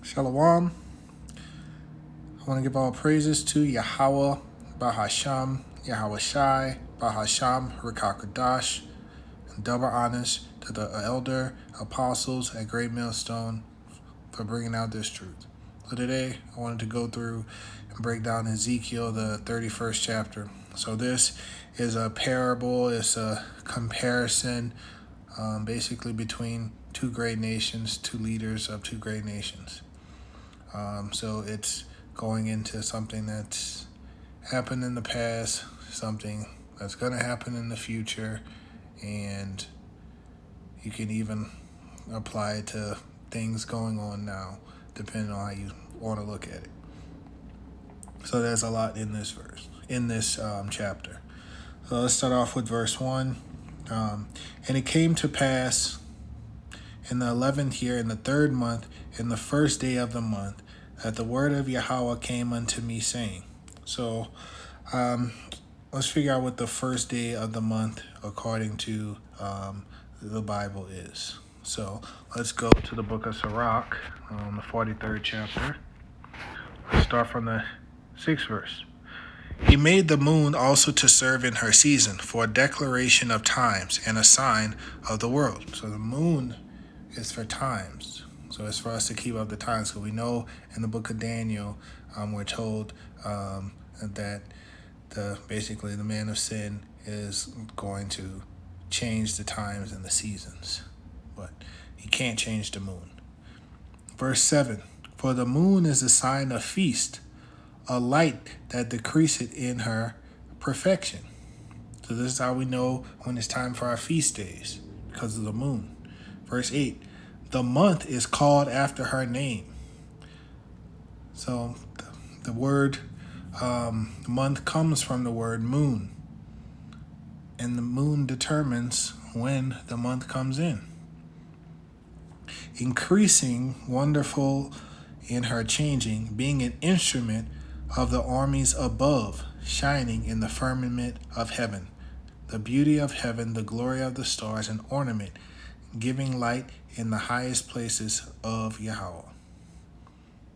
Shalom. I want to give all praises to Yahweh, Bahasham, Yahweh Shai, Bahasham, Rikakadash, and double honors to the elder apostles at Great Millstone for bringing out this truth. So today, I wanted to go through and break down Ezekiel, the 31st chapter. So this is a parable, it's a comparison basically between two great nations, two leaders of two great nations. So it's going into something that's happened in the past, something that's going to happen in the future, and you can even apply it to things going on now, depending on how you want to look at it. So there's a lot in this chapter. So let's start off with verse 1. And it came to pass in the 11th year, in the 3rd month, in the 1st day of the month, that the word of Yahweh came unto me, saying. So let's figure out what the 1st day of the month according to the Bible is. So let's go to the book of Sirach, the 43rd chapter. Let's start from the 6th verse. He made the moon also to serve in her season, for a declaration of times and a sign of the world. So the moon is for times. So it's for us to keep up the times. So we know in the book of Daniel, we're told that basically the man of sin is going to change the times and the seasons. But he can't change the moon. Verse 7, for the moon is a sign of feast, a light that decreaseth in her perfection. So this is how we know when it's time for our feast days, because of the moon. Verse 8, the month is called after her name. So the word month comes from the word moon. And the moon determines when the month comes in. Increasing, wonderful in her changing, being an instrument of the armies above, shining in the firmament of heaven. The beauty of heaven, the glory of the stars, an ornament, giving light in the highest places of Yahweh.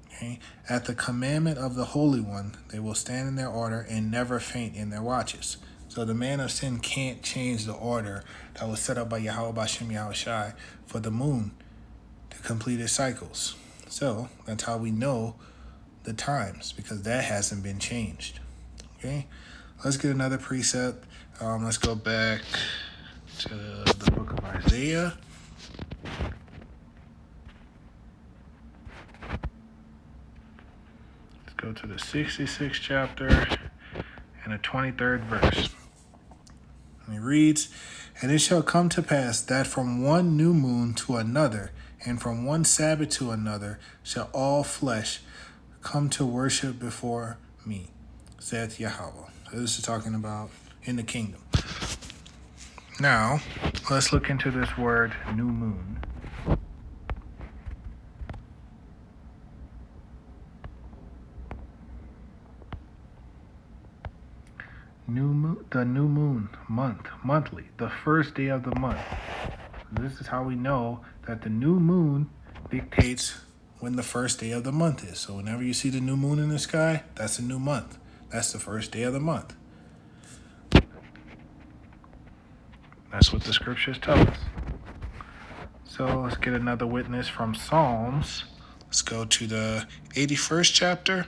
Okay? At the commandment of the Holy One, they will stand in their order and never faint in their watches. So the man of sin can't change the order that was set up by Yahweh Bashem Yahweh Shai for the moon to complete its cycles. So that's how we know the times, because that hasn't been changed. Okay, let's get another precept. Let's go back to the book of Isaiah. Let's go to the 66th chapter and the 23rd verse. And it reads, and it shall come to pass that from one new moon to another, and from one Sabbath to another, shall all flesh come to worship before me, saith Yahweh. So this is talking about in the kingdom. Now, let's look into this word, new moon. The new moon, monthly, the 1st day of the month. This is how we know that the new moon dictates when the 1st day of the month is. So whenever you see the new moon in the sky, that's a new month. That's the 1st day of the month. That's what the scriptures tell us. So let's get another witness from Psalms. Let's go to the 81st chapter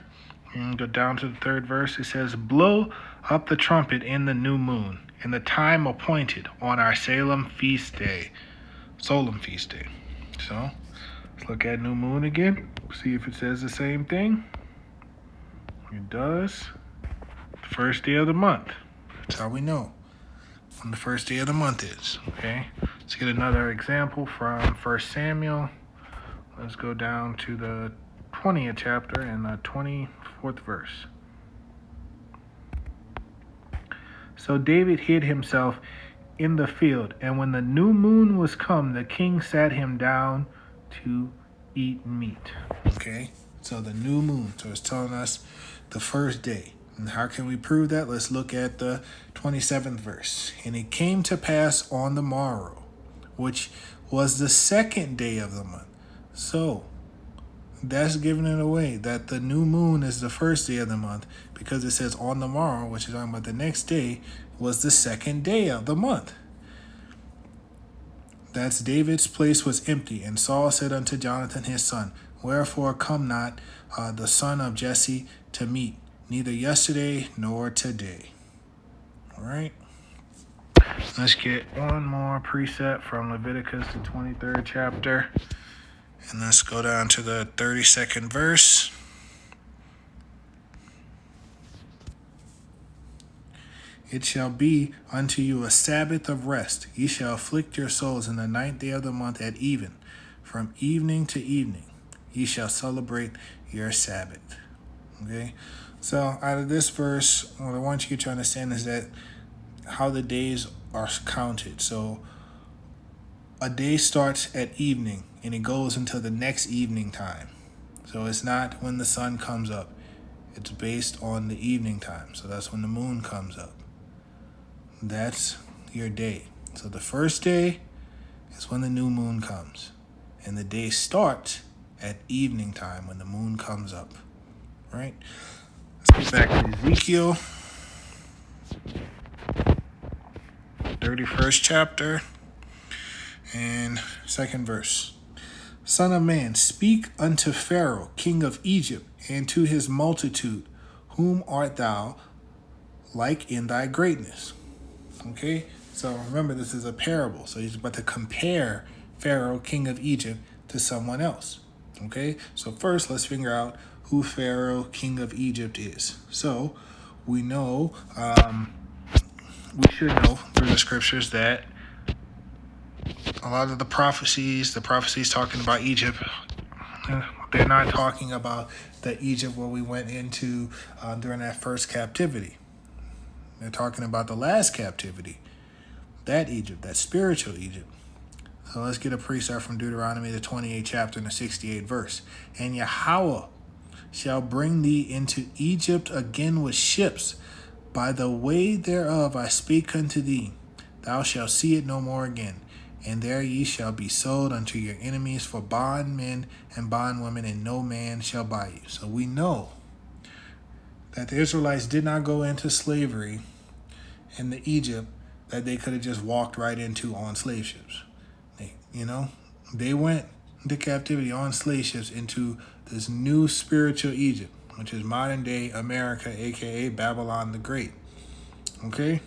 and go down to the 3rd verse. It says, blow up the trumpet in the new moon, in the time appointed on our Solemn feast day. So let's look at new moon again. See if it says the same thing. It does. The 1st day of the month. That's how we know when the 1st day of the month is. Okay. Let's get another example from 1 Samuel. Let's go down to the 20th chapter and the 24th verse. So David hid himself in the field, and when the new moon was come, the king sat him down to eat meat. Okay, so the new moon. So it's telling us the 1st day. And how can we prove that? Let's look at the 27th verse. And it came to pass on the morrow, which was the 2nd day of the month. So that's giving it away that the new moon is the first day of the month, because it says on the morrow, which is talking about the next day, was the second day of the month. That's David's place was empty, and Saul said unto Jonathan his son, Wherefore come not the son of Jesse to meet, neither yesterday nor today. All right. Let's get one more precept from Leviticus, the 23rd chapter. And let's go down to the 32nd verse. It shall be unto you a Sabbath of rest. Ye shall afflict your souls in the 9th day of the month at even. From evening to evening, ye shall celebrate your Sabbath. Okay? So out of this verse, what I want you to understand is that how the days are counted. So a day starts at evening and it goes until the next evening time. So it's not when the sun comes up. It's based on the evening time. So that's when the moon comes up. That's your day. So the first day is when the new moon comes. And the day starts at evening time when the moon comes up. Right? Let's get back to Ezekiel. 31st chapter and 2nd verse. Son of man, speak unto Pharaoh, king of Egypt, and to his multitude, whom art thou like in thy greatness? Okay, so remember this is a parable. So he's about to compare Pharaoh, king of Egypt, to someone else. Okay, so first let's figure out who Pharaoh, king of Egypt is. So we know, we should know through the scriptures that a lot of the prophecies talking about Egypt, they're not talking about the Egypt where we went into during that first captivity. They're talking about the last captivity, that Egypt, that spiritual Egypt. So let's get a precept from Deuteronomy, the 28th chapter and the 68th verse. And Yahweh shall bring thee into Egypt again with ships. By the way thereof I speak unto thee. Thou shalt see it no more again. And there ye shall be sold unto your enemies for bondmen and bondwomen, and no man shall buy you. So we know that the Israelites did not go into slavery in the Egypt that they could have just walked right into on slave ships. They went into captivity on slave ships into this new spiritual Egypt, which is modern day America, aka Babylon the Great. Okay?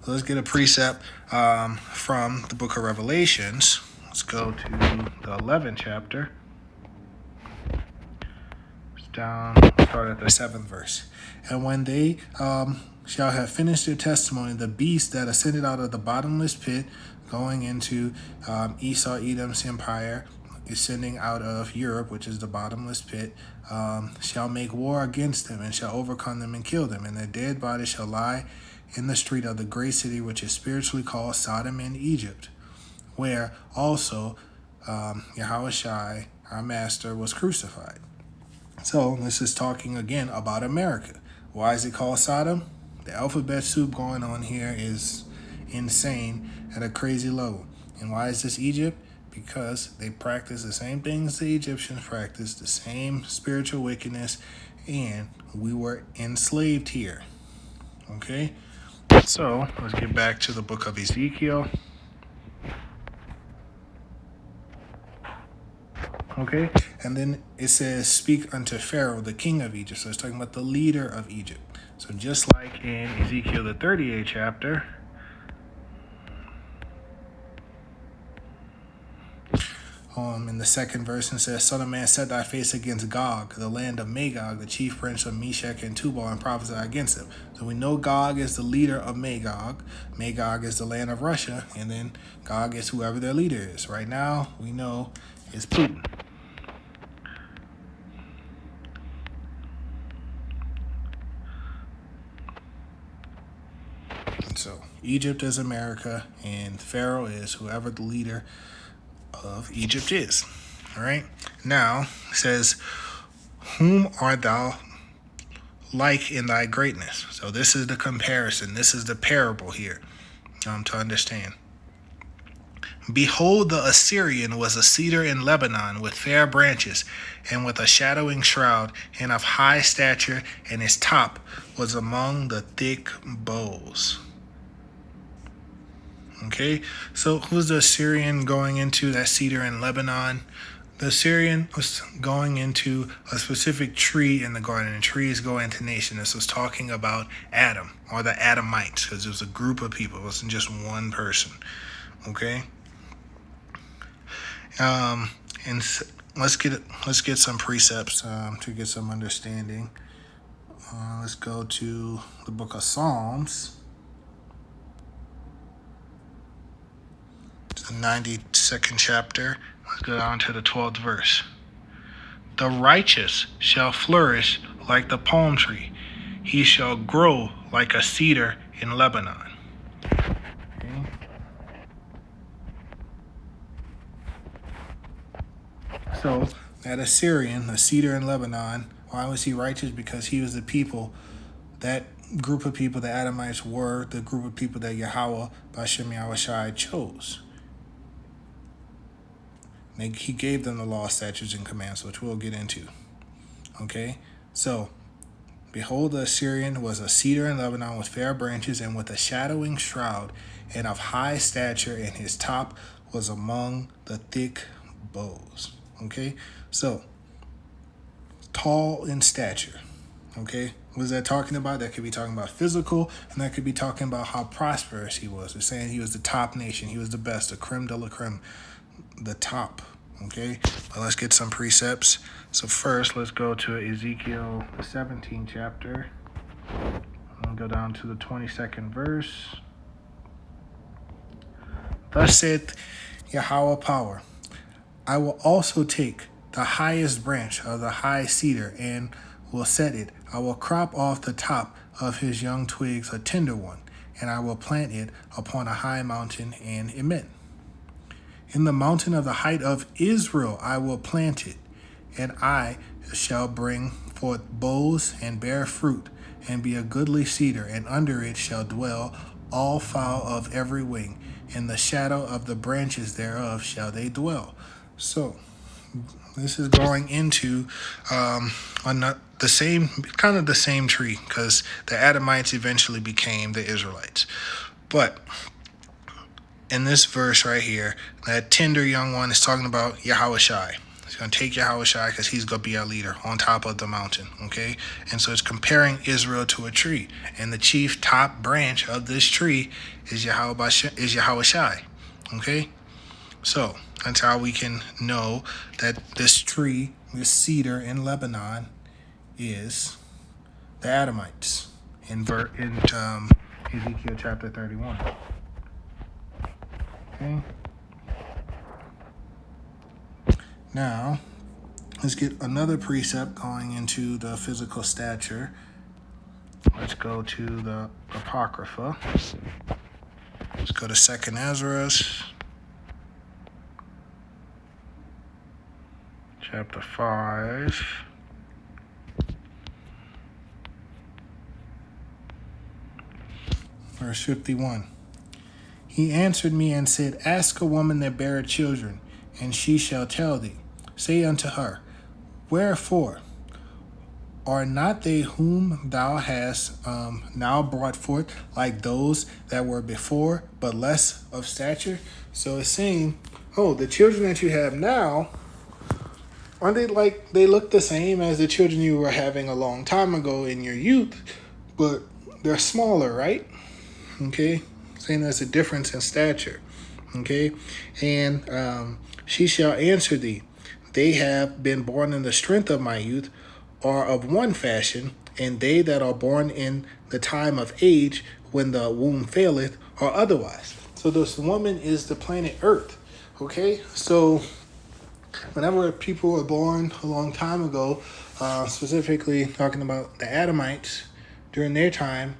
So let's get a precept from the book of Revelations. Let's go to the 11th chapter. Start at the 7th verse. And when they shall have finished their testimony, the beast that ascended out of the bottomless pit, going into Esau, Edom's empire, descending out of Europe, which is the bottomless pit, shall make war against them, and shall overcome them and kill them. And their dead bodies shall lie in the street of the great city, which is spiritually called Sodom and Egypt, where also Yahushua, our master, was crucified. So this is talking again about America. Why is it called Sodom? The alphabet soup going on here is insane at a crazy level. And why is this Egypt? Because they practice the same things the Egyptians practiced, the same spiritual wickedness, and we were enslaved here. Okay? So let's get back to the book of Ezekiel. Okay, and then it says, speak unto Pharaoh, the king of Egypt. So it's talking about the leader of Egypt. So just like in Ezekiel, the 38th chapter, in the 2nd verse, it says, Son of man, set thy face against Gog, the land of Magog, the chief prince of Meshech and Tubal, and prophesy against him. So we know Gog is the leader of Magog. Magog is the land of Russia, and then Gog is whoever their leader is. Right now, we know it's Putin. So Egypt is America, and Pharaoh is whoever the leader of Egypt is. All right. Now it says, whom art thou like in thy greatness? So this is the comparison. This is the parable here to understand. Behold, the Assyrian was a cedar in Lebanon with fair branches, and with a shadowing shroud, and of high stature, and his top was among the thick boughs. Okay, so who's the Assyrian going into that cedar in Lebanon? The Assyrian was going into a specific tree in the garden, and trees go into nation. This was talking about Adam, or the Adamites, because it was a group of people. It wasn't just one person. Okay, and let's get some precepts to get some understanding. Let's go to the book of Psalms, the 92nd chapter. Let's go down to the 12th verse. The righteous shall flourish like the palm tree. He shall grow like a cedar in Lebanon. Okay. So that Assyrian, a cedar in Lebanon, why was he righteous? Because he was the people, that group of people, the Adamites were the group of people that Yahweh, Bashem Yahushai, chose. He gave them the law, statutes, and commands, which we'll get into. Okay, so behold, the Assyrian was a cedar in Lebanon with fair branches and with a shadowing shroud, and of high stature, and his top was among the thick boughs. Okay, so tall in stature. Okay, what is that talking about? That could be talking about physical, and that could be talking about how prosperous he was. It's saying he was the top nation, he was the best, the creme de la creme, the top. Okay, but let's get some precepts. So first, let's go to Ezekiel, the 17th chapter. I'll go down to the 22nd verse. Thus saith Yahweh power, I will also take the highest branch of the high cedar and will set it. I will crop off the top of his young twigs, a tender one, and I will plant it upon a high mountain and emit. In the mountain of the height of Israel I will plant it, and I shall bring forth boughs and bear fruit, and be a goodly cedar, and under it shall dwell all fowl of every wing. In the shadow of the branches thereof shall they dwell. So, this is going into the same tree, because the Adamites eventually became the Israelites. But in this verse right here, that tender young one is talking about Yahushai. He's going to take Yahushai because he's going to be our leader on top of the mountain, okay? And so it's comparing Israel to a tree. And the chief top branch of this tree is Yahushai, okay? So that's how we can know that this tree, this cedar in Lebanon, is the Adamites in Ezekiel chapter 31. Okay. Now, let's get another precept going into the physical stature. Let's go to the Apocrypha. Let's go to 2nd Ezra, chapter 5. Verse 51. He answered me and said, Ask a woman that beareth children, and she shall tell thee. Say unto her, Wherefore? Are not they whom thou hast now brought forth like those that were before, but less of stature? So it's saying, the children that you have now, aren't they like, they look the same as the children you were having a long time ago in your youth, but they're smaller, right? Okay, saying there's a difference in stature. Okay, and she shall answer thee, They have been born in the strength of my youth, are of one fashion, and they that are born in the time of age, when the womb faileth, are otherwise. So this woman is the planet Earth. Okay, so whenever people were born a long time ago, specifically talking about the Adamites during their time,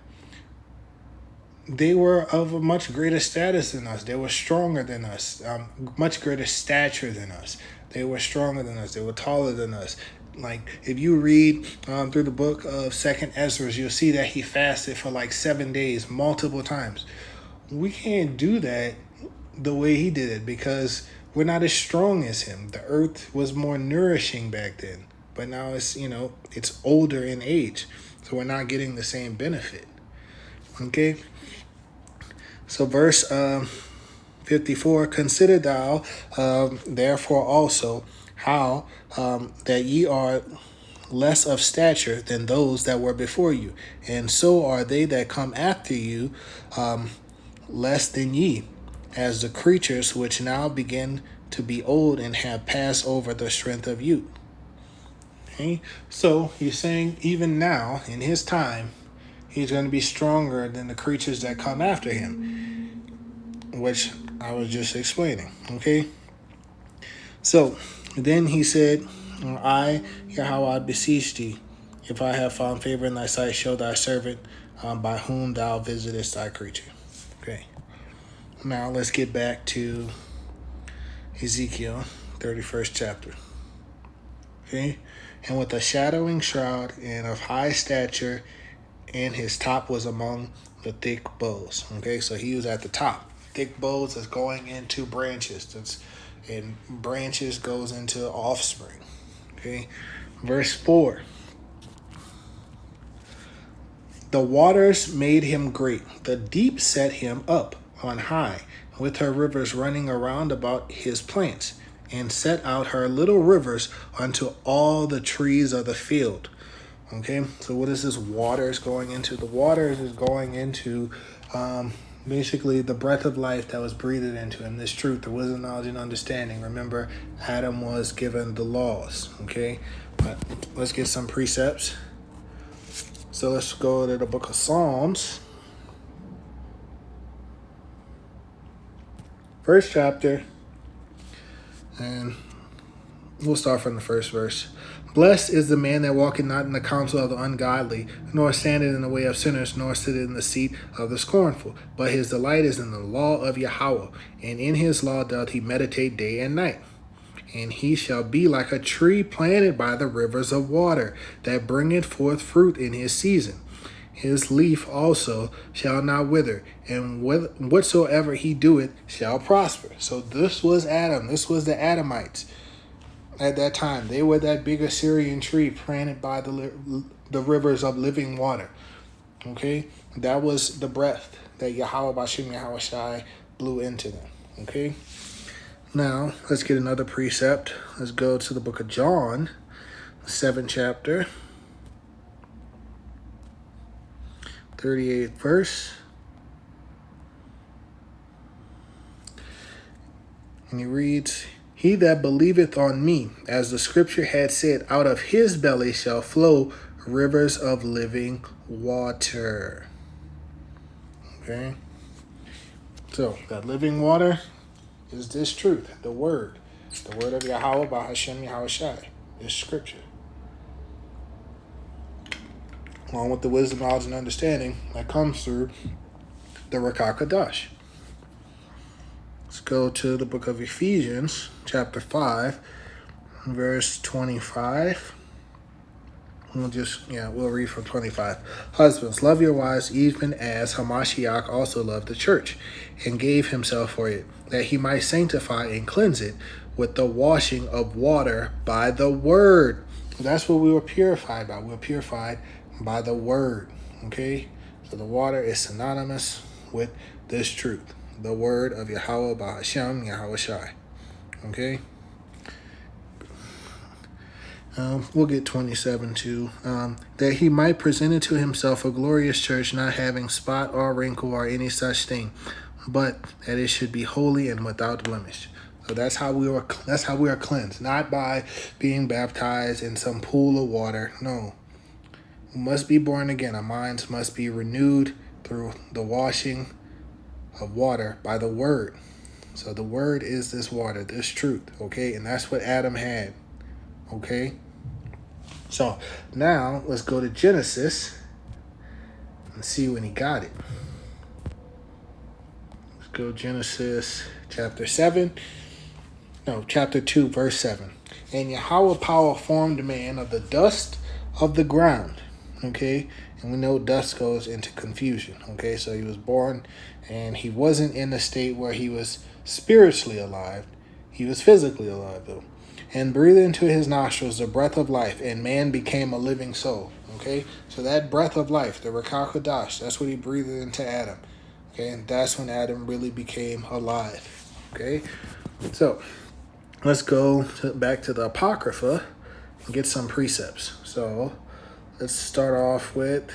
they were of a much greater status than us. They were stronger than us, much greater stature than us. They were stronger than us. They were taller than us. Like, if you read through the book of 2nd Ezra, you'll see that he fasted for like 7 days, multiple times. We can't do that the way he did it because we're not as strong as him. The earth was more nourishing back then, but now it's, it's older in age. So we're not getting the same benefit. Okay? So verse 54, consider thou therefore also how that ye are less of stature than those that were before you, and so are they that come after you less than ye, as the creatures which now begin to be old and have passed over the strength of youth. Okay? So he's saying even now, in his time, he's going to be stronger than the creatures that come after him, which I was just explaining. Okay? So then he said, I, Yahweh, I beseech thee, if I have found favor in thy sight, show thy servant by whom thou visitest thy creature. Okay. Now let's get back to Ezekiel, 31st chapter. Okay. And with a shadowing shroud and of high stature, and his top was among the thick boughs. Okay, so he was at the top. Thick boughs is going into branches. And branches goes into offspring. Okay. Verse 4. The waters made him great. The deep set him up on high, with her rivers running around about his plants, and set out her little rivers unto all the trees of the field. Okay, so what is this waters going into? The waters is going into basically the breath of life that was breathed into him, this truth, the wisdom, knowledge, and understanding. Remember, Adam was given the laws, okay? But let's get some precepts. So let's go to the book of Psalms. First chapter, and we'll start from the first verse. Blessed is the man that walketh not in the counsel of the ungodly, nor standeth in the way of sinners, nor sitteth in the seat of the scornful. But his delight is in the law of Yahweh, and in his law doth he meditate day and night. And he shall be like a tree planted by the rivers of water, that bringeth forth fruit in his season. His leaf also shall not wither, and whatsoever he doeth shall prosper. So this was Adam. This was the Adamites. At that time, they were that big Assyrian tree planted by the rivers of living water. Okay, that was the breath that Yahweh Bashim Yahweh Shai blew into them. Okay, now let's get another precept. Let's go to the book of John, 7th chapter, 38th verse. And he reads, He that believeth on me, as the scripture had said, out of his belly shall flow rivers of living water. Okay? So, that living water is this truth, the word. The word of Yahweh by Hashem Yahweh Shai. This scripture. Along with the wisdom, knowledge, and understanding that comes through the Rakah Kadash. Let's go to the book of Ephesians, chapter 5, verse 25. We'll read from 25. Husbands, love your wives even as Hamashiach also loved the church and gave himself for it, that he might sanctify and cleanse it with the washing of water by the word. So that's what we were purified by. We were purified by the word. Okay? So the water is synonymous with this truth. The word of Yahweh by Hashem Yahweh Shai. Okay? We'll get 27 too. That he might present it to himself a glorious church, not having spot or wrinkle or any such thing, but that it should be holy and without blemish. So that's how we are. That's how we are cleansed, not by being baptized in some pool of water. No, we must be born again. Our minds must be renewed through the washing of water by the word. So the word is this water, this truth. Okay, and that's what Adam had. Okay, so now let's go to Genesis and see when he got it. Let's go Genesis chapter 2, verse 7. And Yahweh power formed man of the dust of the ground. Okay, and we know dust goes into confusion. Okay, so he was born and he wasn't in the state where he was spiritually alive. He was physically alive, though. And breathed into his nostrils the breath of life, and man became a living soul. Okay? So that breath of life, the Rakah Kodash, that's what he breathed into Adam. Okay? And that's when Adam really became alive. Okay? So let's go back to the Apocrypha and get some precepts. So let's start off with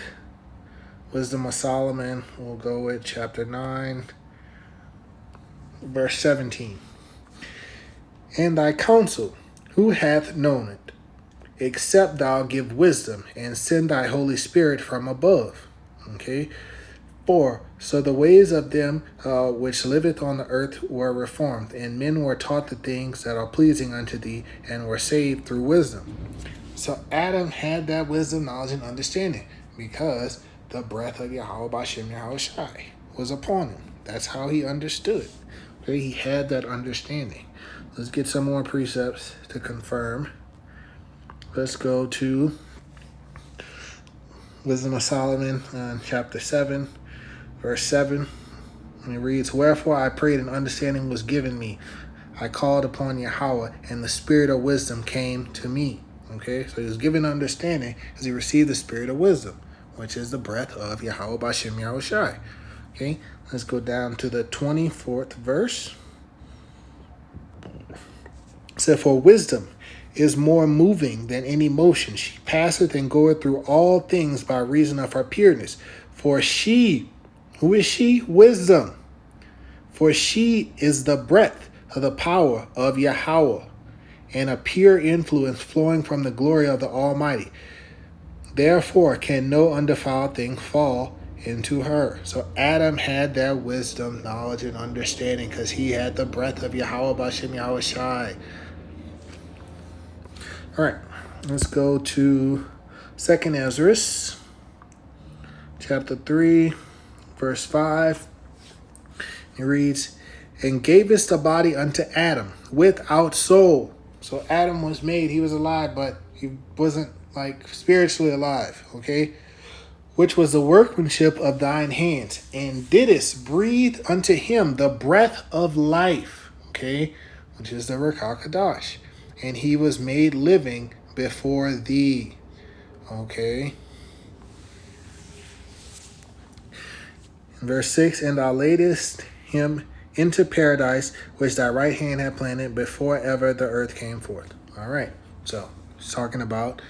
Wisdom of Solomon. We'll go with chapter 9, verse 17. And thy counsel, who hath known it, except thou give wisdom and send thy Holy Spirit from above? Okay? 4. So the ways of them which liveth on the earth were reformed, and men were taught the things that are pleasing unto thee, and were saved through wisdom. So Adam had that wisdom, knowledge, and understanding because the breath of Yahweh Bashem Yahweh Shai was upon him. That's how he understood. Okay, he had that understanding. Let's get some more precepts to confirm. Let's go to Wisdom of Solomon, chapter 7, verse 7. And it reads, Wherefore I prayed, and understanding was given me. I called upon Yahweh, and the spirit of wisdom came to me. Okay, so he was given understanding as he received the spirit of wisdom, which is the breath of Yahweh Bashem Yahweh Shai. Okay, let's go down to the 24th verse. It said, For wisdom is more moving than any motion. She passeth and goeth through all things by reason of her pureness. For she, who is she? Wisdom. For she is the breath of the power of Yahweh, and a pure influence flowing from the glory of the Almighty. Therefore can no undefiled thing fall into her. So Adam had that wisdom, knowledge, and understanding because he had the breath of Yahweh Bashem Yahweh Shai. All right, let's go to 2nd Ezra, chapter 3, verse 5. It reads, And gavest the body unto Adam without soul. So Adam was made, he was alive, but he wasn't like spiritually alive, okay? Which was the workmanship of thine hands, and didst breathe unto him the breath of life, okay? Which is the Rakah Kodash. And he was made living before thee, okay? Verse 6, And thou laidest him into paradise, which thy right hand had planted before ever the earth came forth. All right, so it's talking about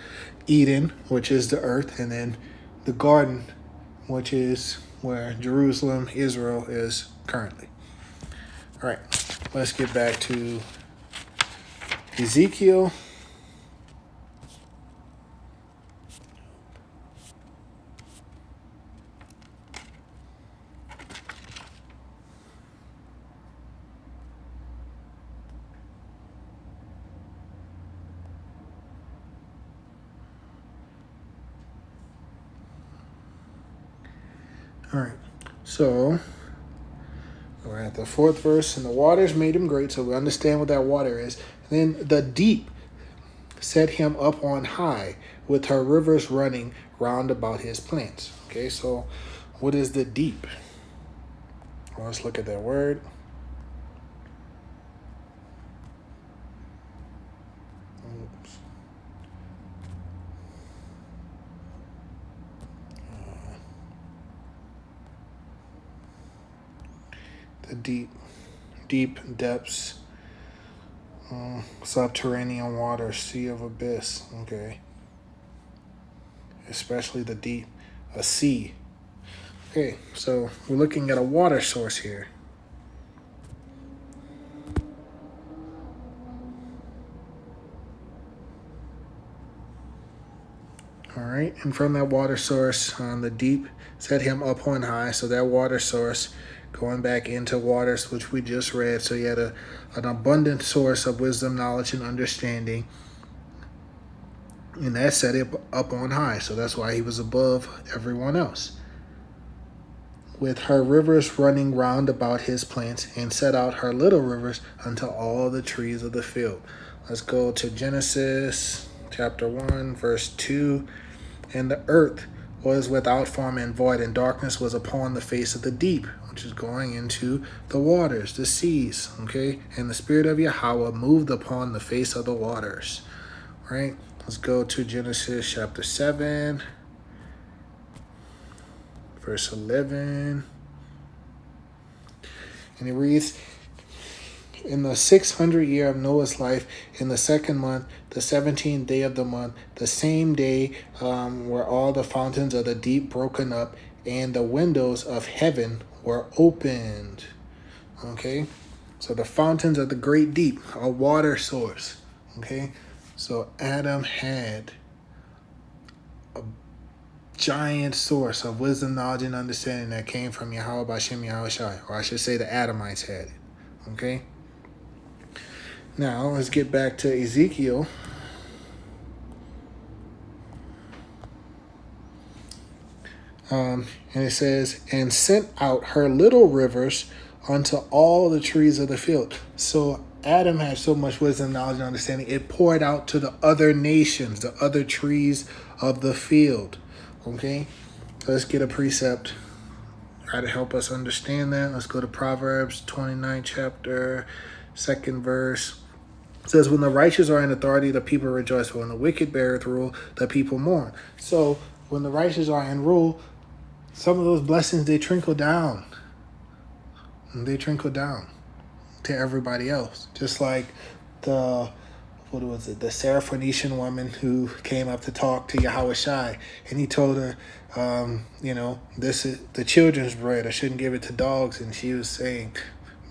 Eden, which is the earth, and then the garden, which is where Jerusalem, Israel is currently. All right, let's get back to Ezekiel. All right, so we're at the 4th verse. And the waters made him great, so we understand what that water is. And then the deep set him up on high, with her rivers running round about his plants. Okay, so what is the deep? Well, let's look at that word. Oops. The deep depths, subterranean water, sea of abyss. Okay, especially the deep, a sea. Okay, so we're looking at a water source here. All right, and from that water source, the deep set him up on high. So that water source going back into waters, which we just read. So he had an abundant source of wisdom, knowledge, and understanding. And that set him up on high. So that's why he was above everyone else. With her rivers running round about his plants, and set out her little rivers unto all the trees of the field. Let's go to Genesis chapter 1, verse 2. And the earth was without form and void, and darkness was upon the face of the deep, which is going into the waters, the seas, okay? And the Spirit of Yahweh moved upon the face of the waters, right? Let's go to Genesis chapter 7, verse 11. And it reads, in the 600th year of Noah's life, in the second month, the 17th day of the month, the same day were all the fountains of the deep broken up, and the windows of heaven were opened. Okay? So the fountains of the great deep, a water source. Okay? So Adam had a giant source of wisdom, knowledge, and understanding that came from Yahweh Bashem Yahweh Shai, or I should say the Adamites had it. Okay? Now, let's get back to Ezekiel. And it says, and sent out her little rivers unto all the trees of the field. So Adam had so much wisdom, knowledge, and understanding, it poured out to the other nations, the other trees of the field. Okay? So let's get a precept. Try to help us understand that. Let's go to Proverbs 29 chapter, 2nd verse. It says, when the righteous are in authority, the people rejoice. But when the wicked beareth rule, the people mourn. So when the righteous are in rule, some of those blessings, they trickle down. They trickle down to everybody else. Just like the Syrophoenician woman who came up to talk to Yahweh Shai. And he told her, this is the children's bread. I shouldn't give it to dogs. And she was saying,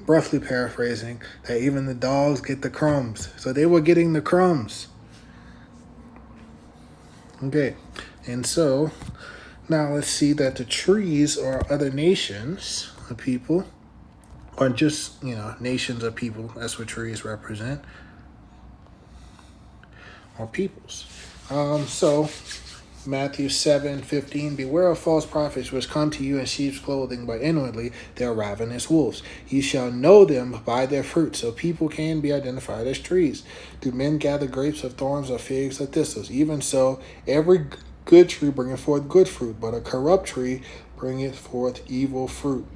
roughly paraphrasing, that even the dogs get the crumbs. So they were getting the crumbs. Okay. And so now let's see that the trees or other nations of people, or just, nations of people, that's what trees represent, or peoples. So Matthew 7:15, beware of false prophets which come to you in sheep's clothing, but inwardly they are ravenous wolves. You shall know them by their fruits. So people can be identified as trees. Do men gather grapes of thorns or figs of thistles? Even so, every good tree bringeth forth good fruit, but a corrupt tree bringeth forth evil fruit.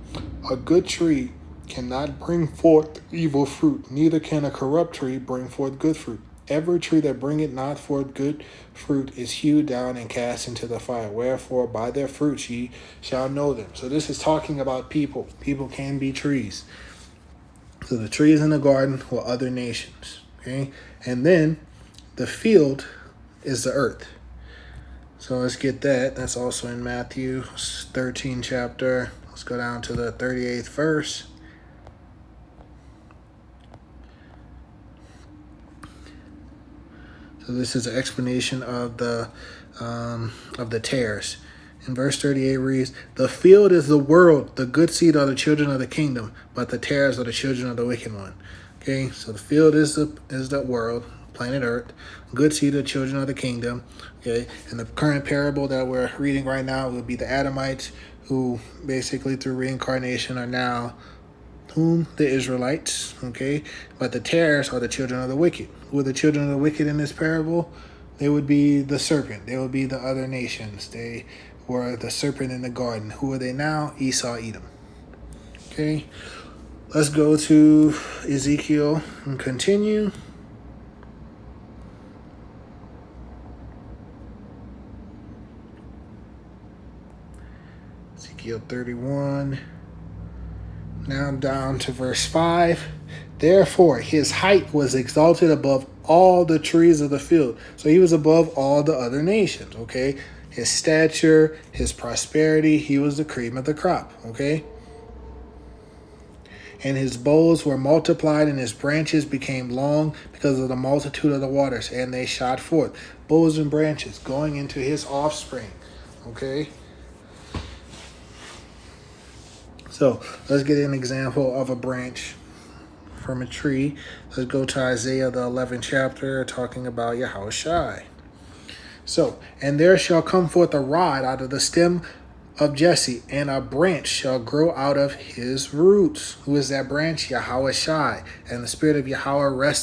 A good tree cannot bring forth evil fruit, neither can a corrupt tree bring forth good fruit. Every tree that bringeth not forth good fruit is hewed down and cast into the fire. Wherefore, by their fruits ye shall know them. So this is talking about people. People can be trees. So the trees in the garden were other nations. Okay? And then the field is the earth. So let's get that. That's also in Matthew 13 chapter. Let's go down to the 38th verse. So this is an explanation of the tares. In verse 38 reads, the field is the world, the good seed are the children of the kingdom, but the tares are the children of the wicked one. Okay, so the field is the world, planet Earth. Good seed are the children of the kingdom. Okay, and the current parable that we're reading right now will be the Adamites, who basically through reincarnation are now whom? The Israelites. Okay, but the tares are the children of the wicked. Who are the children of the wicked in this parable? They would be the serpent. They would be the other nations. They were the serpent in the garden. Who are they now? Esau, Edom. Okay, let's go to Ezekiel and continue. Ezekiel 31. Now down to verse 5. Therefore, his height was exalted above all the trees of the field. So he was above all the other nations, okay? His stature, his prosperity, he was the cream of the crop, okay? And his boughs were multiplied, and his branches became long because of the multitude of the waters, and they shot forth. Boughs and branches going into his offspring, okay? So let's get an example of a branch from a tree. Let's go to Isaiah the 11th chapter, talking about Yahweh Shai. So, and there shall come forth a rod out of the stem of Jesse, and a branch shall grow out of his roots. Who is that branch? Yahweh Shai. And the spirit of Yahweh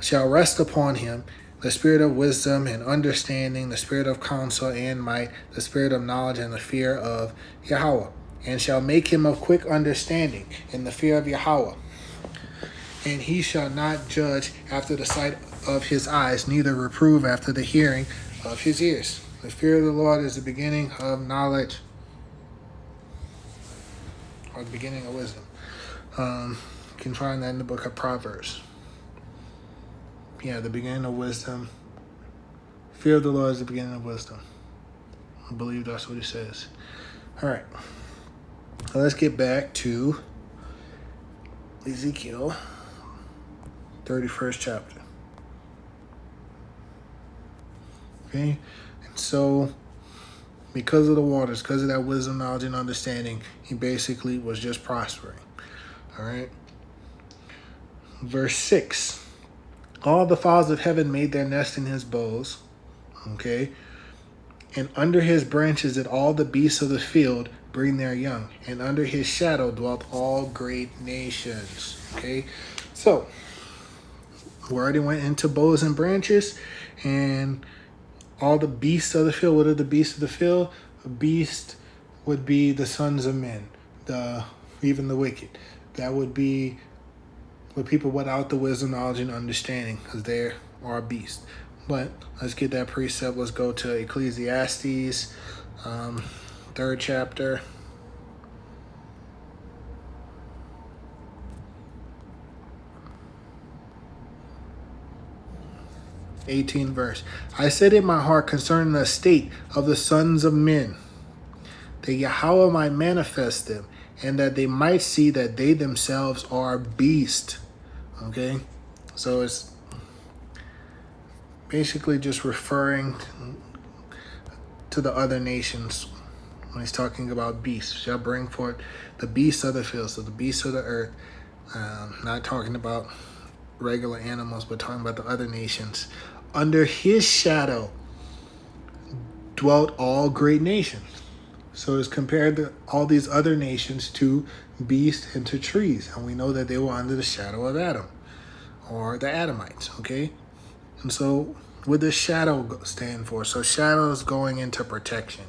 shall rest upon him, the spirit of wisdom and understanding, the spirit of counsel and might, the spirit of knowledge and the fear of Yahweh, and shall make him of quick understanding in the fear of Yahweh. And he shall not judge after the sight of his eyes, neither reprove after the hearing of his ears. The fear of the Lord is the beginning of knowledge, or the beginning of wisdom. You can find that in the book of Proverbs. Yeah, the beginning of wisdom. Fear of the Lord is the beginning of wisdom. I believe that's what it says. All right. So let's get back to Ezekiel, 31st chapter. Okay? And so, because of the waters, because of that wisdom, knowledge, and understanding, he basically was just prospering. All right? Verse 6. All the fowls of heaven made their nest in his boughs. Okay? And under his branches did all the beasts of the field bring their young. And under his shadow dwelt all great nations. Okay? So, we already went into boughs and branches. And all the beasts of the field. What are the beasts of the field? A beast would be the sons of men. Even the wicked. That would be with people without the wisdom, knowledge, and understanding. Because they are beasts. But let's get that precept. Let's go to Ecclesiastes, 3rd chapter. '18th verse. I said in my heart concerning the state of the sons of men, that Yahweh might manifest them, and that they might see that they themselves are beasts. Okay? So it's basically just referring to the other nations when he's talking about beasts. Shall bring forth the beasts of the field, so the beasts of the earth. Not talking about regular animals, but talking about the other nations. Under his shadow dwelt all great nations. So it's compared to all these other nations to beasts and to trees. And we know that they were under the shadow of Adam, or the Adamites, okay? And so what does shadow stand for? So shadow is going into protection.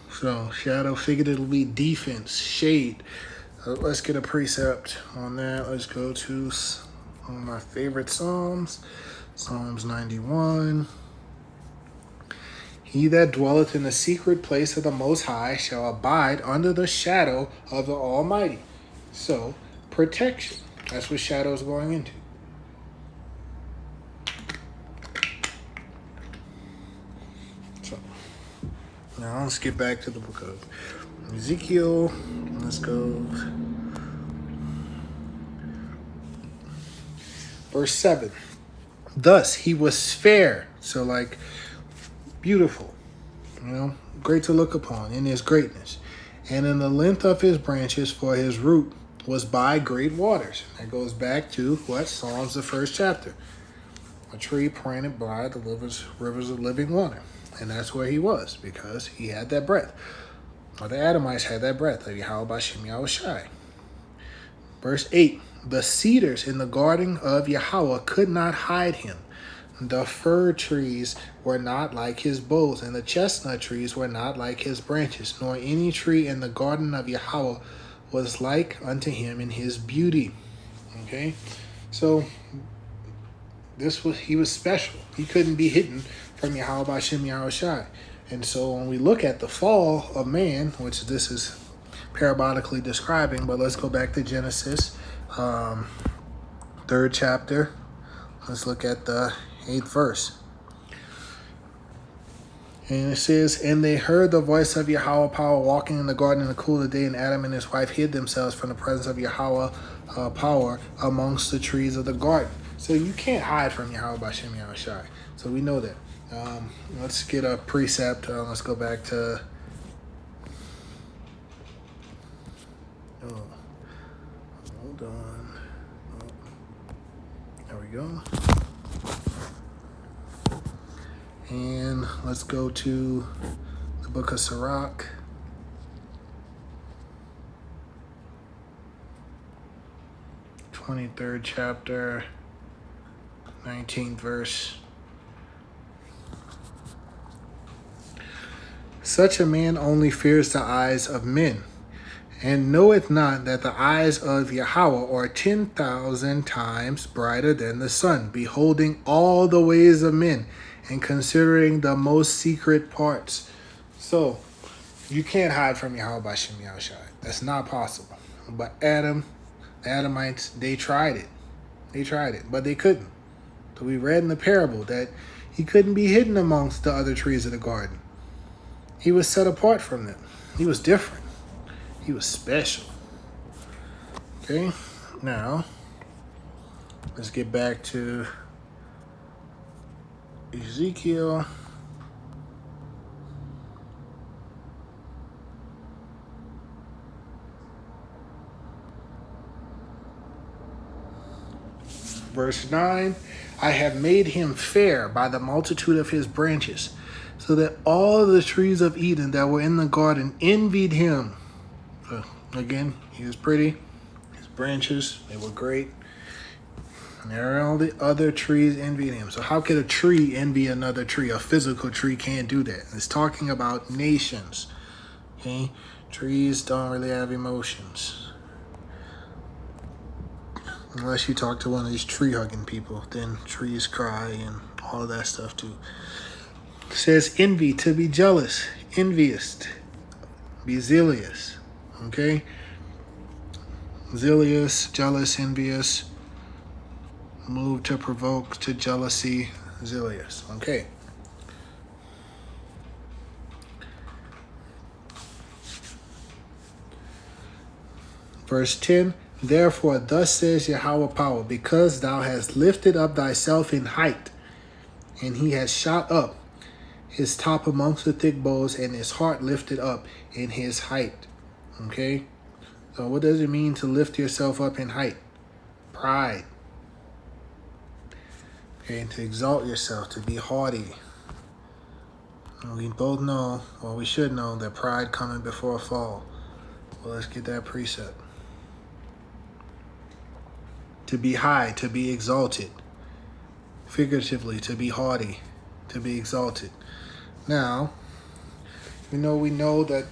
So shadow figuratively defense, shade. Let's get a precept on that. Let's go to one of my favorite Psalms, Psalms 91. He that dwelleth in the secret place of the Most High shall abide under the shadow of the Almighty. So, protection. That's what shadow is going into. So, now let's get back to the book of Ezekiel. Let's go. Verse 7. Thus he was fair. So like beautiful. Great to look upon in his greatness. And in the length of his branches, for his root was by great waters. That goes back to what? Psalms, the 1st chapter. A tree planted by the rivers of living water. And that's where he was, because he had that breath. Or the Adamites had that breath of Yahweh Bashem Yahushai. Verse 8. The cedars in the garden of Yahweh could not hide him. The fir trees were not like his boughs, and the chestnut trees were not like his branches, nor any tree in the garden of Yahweh was like unto him in his beauty. Okay? So he was special. He couldn't be hidden from Yahweh Bashem Yahushai. And so when we look at the fall of man, which this is parabolically describing, but let's go back to Genesis, 3rd chapter. Let's look at the 8th verse. And it says, and they heard the voice of Yahweh power walking in the garden in the cool of the day, and Adam and his wife hid themselves from the presence of Yahweh power amongst the trees of the garden. So you can't hide from Yahweh Bashem Yahushai. So we know that. Let's get a precept. Let's go back to. Oh, hold on. Oh, there we go. And let's go to the book of Sirach. 23rd chapter, 19th verse. Such a man only fears the eyes of men, and knoweth not that the eyes of Yahweh are 10,000 times brighter than the sun, beholding all the ways of men, and considering the most secret parts. So, you can't hide from Yahweh by Shem Yahushai. That's not possible. But the Adamites, they tried it. But they couldn't. So we read in the parable that he couldn't be hidden amongst the other trees of the garden. He was set apart from them. He was different. He was special. Okay, now let's get back to Ezekiel. Verse 9, I have made him fair by the multitude of his branches, so that all the trees of Eden that were in the garden envied him. Again, he was pretty. His branches, they were great. And all the other trees envied him. So how could a tree envy another tree? A physical tree can't do that. It's talking about nations. Okay? Trees don't really have emotions. Unless you talk to one of these tree-hugging people, then trees cry and all of that stuff too. It says envy, to be jealous, envious, be zealous. Okay? Zealous, jealous, envious, moved to provoke, to jealousy, zealous. Okay. Verse 10, therefore thus says Yahweh power, because thou hast lifted up thyself in height, and he has shot up his top amongst the thick boughs, and his heart lifted up in his height. Okay? So what does it mean to lift yourself up in height? Pride. Okay, to exalt yourself, to be haughty. And we both know, or we should know, that pride coming before a fall. Well, let's get that precept. To be high, to be exalted. Figuratively, to be haughty, to be exalted. Now, we know that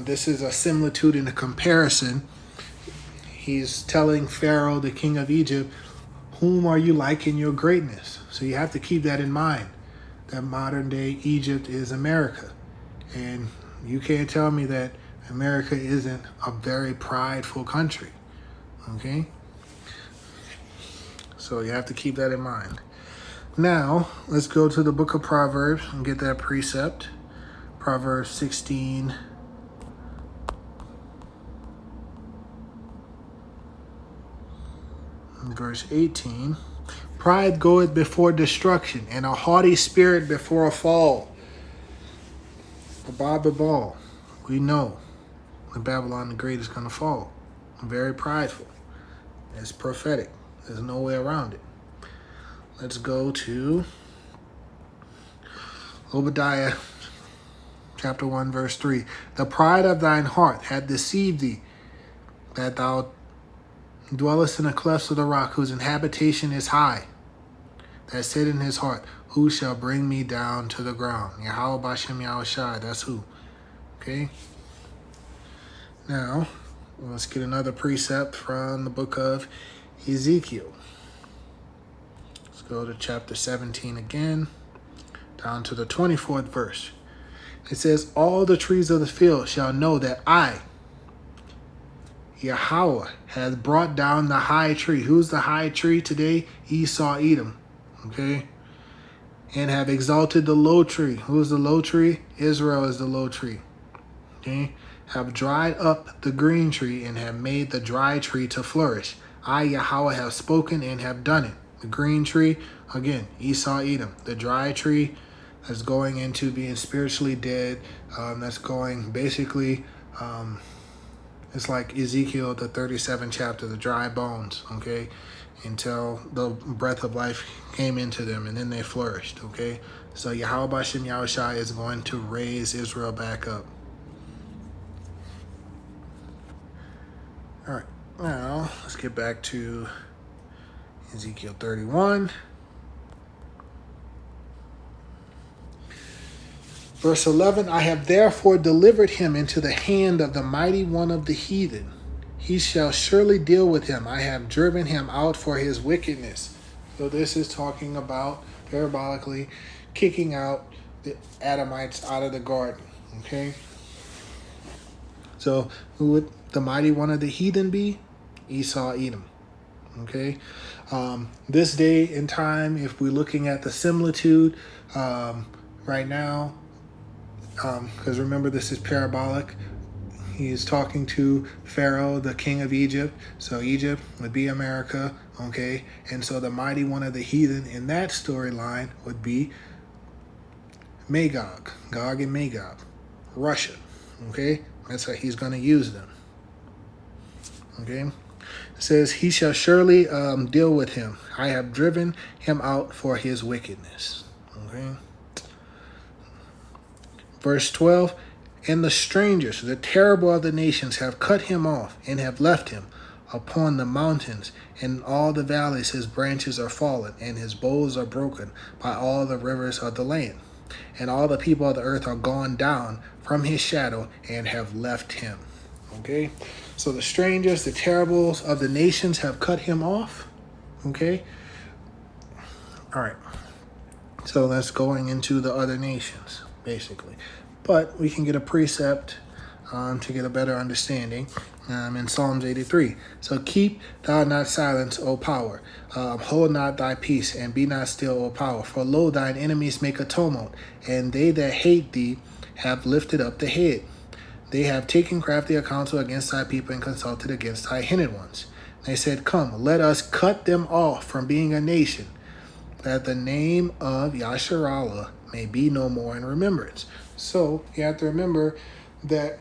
this is a similitude and a comparison. He's telling Pharaoh, the king of Egypt, whom are you like in your greatness? So you have to keep that in mind, that modern day Egypt is America. And you can't tell me that America isn't a very prideful country. Okay? So you have to keep that in mind. Now, let's go to the book of Proverbs and get that precept. Proverbs 16. Verse 18. Pride goeth before destruction, and a haughty spirit before a fall. Babal, we know that Babylon the Great is going to fall. Very prideful. It's prophetic. There's no way around it. Let's go to Obadiah chapter 1, verse 3. The pride of thine heart hath deceived thee, that thou dwellest in the clefts of the rock, whose habitation is high. That said in his heart, who shall bring me down to the ground? Yahweh Bashem Yahushai, that's who. Okay? Now, let's get another precept from the book of Ezekiel. Let's go to chapter 17 again, down to the 24th verse. It says, all the trees of the field shall know that I, Yahweh, has brought down the high tree. Who's the high tree today? Esau, Edom. Okay? And have exalted the low tree. Who's the low tree? Israel is the low tree. Okay? Have dried up the green tree and have made the dry tree to flourish. I, Yahweh, have spoken and have done it. The green tree, again, Esau, Edom. The dry tree, that's going into being spiritually dead. That's going basically, it's like Ezekiel, the 37th chapter, the dry bones, okay? Until the breath of life came into them and then they flourished, okay? So Yahweh Bashem Yahushai is going to raise Israel back up. All right, now let's get back to Ezekiel 31. Verse 11, I have therefore delivered him into the hand of the mighty one of the heathen. He shall surely deal with him. I have driven him out for his wickedness. So this is talking about, parabolically, kicking out the Adamites out of the garden. Okay? So who would the mighty one of the heathen be? Esau, Edom. Okay? This day and time, if we're looking at the similitude right now, because remember, this is parabolic. He is talking to Pharaoh, the king of Egypt. So Egypt would be America, okay? And so the mighty one of the heathen in that storyline would be Magog, Gog and Magog, Russia, okay? That's how he's going to use them, okay? It says, he shall surely deal with him. I have driven him out for his wickedness, okay? Verse 12, and the strangers, the terrible of the nations, have cut him off and have left him upon the mountains. In all the valleys his branches are fallen, and his boughs are broken by all the rivers of the land. And all the people of the earth are gone down from his shadow and have left him. Okay? So the strangers, the terribles of the nations have cut him off. Okay? All right. So that's going into the other nations, basically. But we can get a precept to get a better understanding in Psalms 83. So keep thou not silence, O power. Hold not thy peace, and be not still, O power. For lo, thine enemies make a tumult, and they that hate thee have lifted up the head. They have taken crafty counsel against thy people, and consulted against thy hindered ones. They said, come, let us cut them off from being a nation, that the name of Yasharallah may be no more in remembrance. So you have to remember that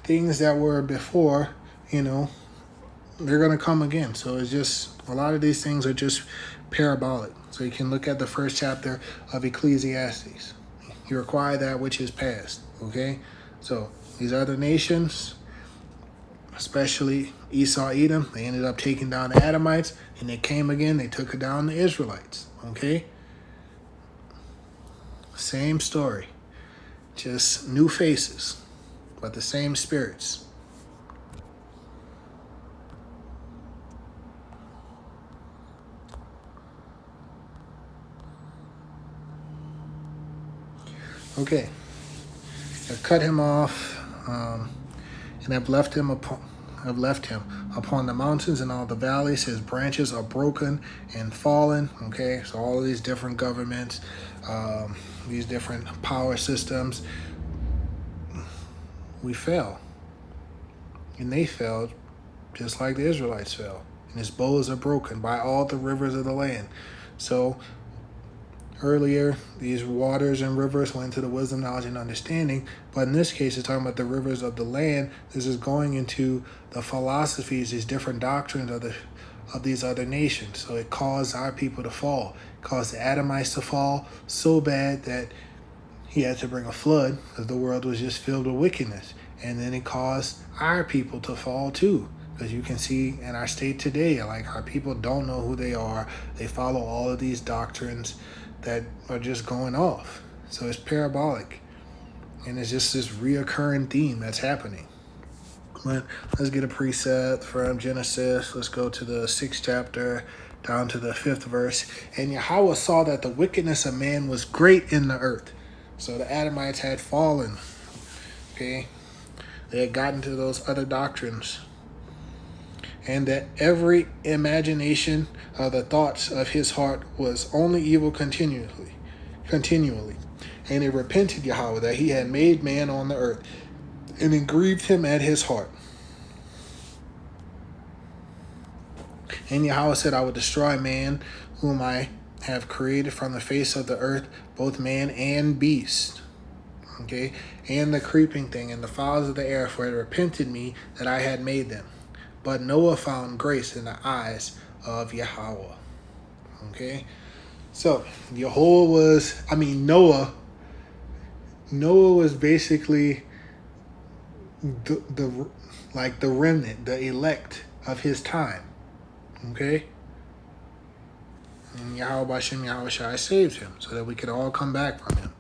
things that were before, they're going to come again. So it's just, a lot of these things are just parabolic. So you can look at the first chapter of Ecclesiastes. You require that which is past, okay? So these other nations, especially Esau, Edom, they ended up taking down the Adamites, and they came again, they took down the Israelites, okay? Same story. Just new faces, but the same spirits. Okay. I've cut him off, and have left him upon the mountains and all the valleys. His branches are broken and fallen. Okay, so all of these different governments, these different power systems, we fell. And they fell just like the Israelites fell. And his bows are broken by all the rivers of the land. So earlier, these waters and rivers went to the wisdom, knowledge, and understanding. But in this case, it's talking about the rivers of the land. This is going into the philosophies, these different doctrines of these other nations. So it caused our people to fall. It caused the Adamites to fall so bad that he had to bring a flood because the world was just filled with wickedness. And then it caused our people to fall too. Because you can see in our state today, like our people don't know who they are. They follow all of these doctrines that are just going off. So it's parabolic. And it's just this reoccurring theme that's happening. But let's get a precept from Genesis. Let's go to the 6th chapter, down to the 5th verse. And Yahweh saw that the wickedness of man was great in the earth. So the Adamites had fallen. Okay? They had gotten to those other doctrines. And that every imagination of the thoughts of his heart was only evil continually. And it repented Yahweh that he had made man on the earth, and it grieved him at his heart. And Yahweh said, I will destroy man whom I have created from the face of the earth, both man and beast. Okay, and the creeping thing and the fowls of the air, for it repented me that I had made them. But Noah found grace in the eyes of Yahweh. Okay, so Noah was basically the like the remnant, the elect of his time. Okay, and Yahweh Hashem Yahweh Shai saved him so that we could all come back from him.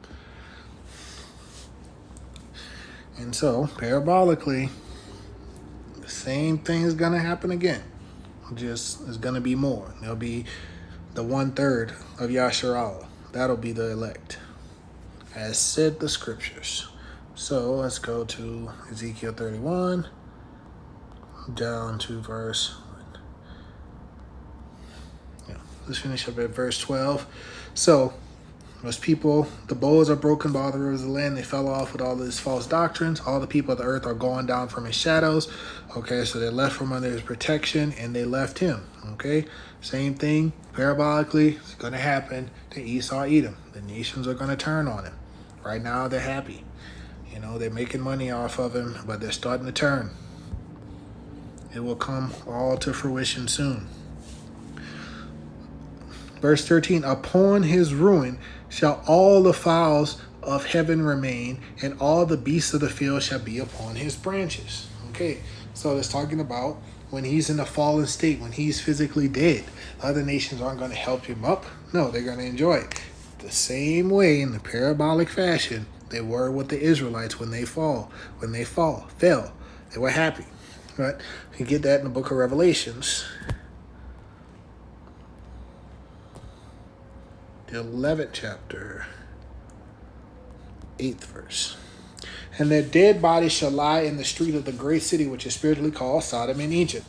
And so, parabolically, the same thing is going to happen again. Just it's going to be more. There'll be the 1/3 of Yasharallah. That'll be the elect, as said the scriptures. So let's go to Ezekiel 31, down to verse. Let's finish up at verse 12. So, those people, the bows are broken by all the rivers of the land. They fell off with all these false doctrines. All the people of the earth are going down from his shadows. Okay, so they left from under his protection and they left him. Okay, same thing, parabolically, it's going to happen to Esau, Edom. The nations are going to turn on him. Right now, they're happy. They're making money off of him, but they're starting to turn. It will come all to fruition soon. Verse 13, upon his ruin shall all the fowls of heaven remain, and all the beasts of the field shall be upon his branches. Okay, so it's talking about when he's in a fallen state, when he's physically dead. Other nations aren't going to help him up. No, they're going to enjoy it. The same way, in the parabolic fashion, they were with the Israelites when they fell. They were happy. Right? You get that in the book of Revelations. The 11th chapter, 8th verse. And their dead bodies shall lie in the street of the great city, which is spiritually called Sodom in Egypt,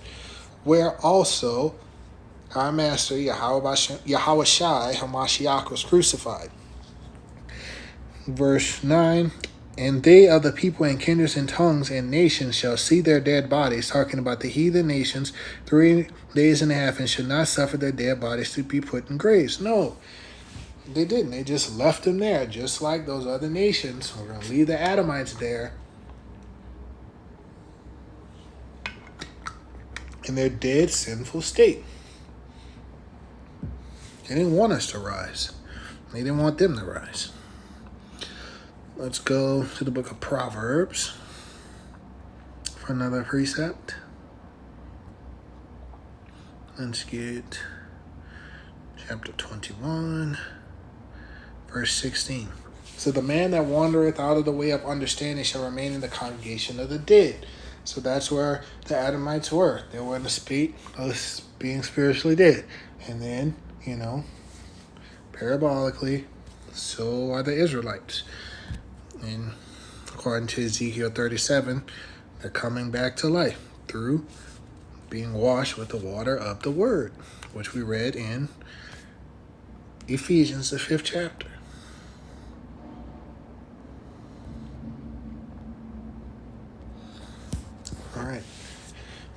where also our master Yahweh Shai HaMashiach was crucified. Verse 9, and they of the people and kindreds and tongues and nations shall see their dead bodies, talking about the heathen nations, 3 days and a half, and shall not suffer their dead bodies to be put in graves. No. They didn't. They just left them there, just like those other nations. We're going to leave the Adamites there in their dead, sinful state. They didn't want us to rise. They didn't want them to rise. Let's go to the book of Proverbs for another precept. Let's get chapter 21. Verse 16. So the man that wandereth out of the way of understanding shall remain in the congregation of the dead. So that's where the Adamites were. They were in the state of being spiritually dead. And then, parabolically, so are the Israelites. And according to Ezekiel 37, they're coming back to life through being washed with the water of the word, which we read in Ephesians, the 5th chapter. All right.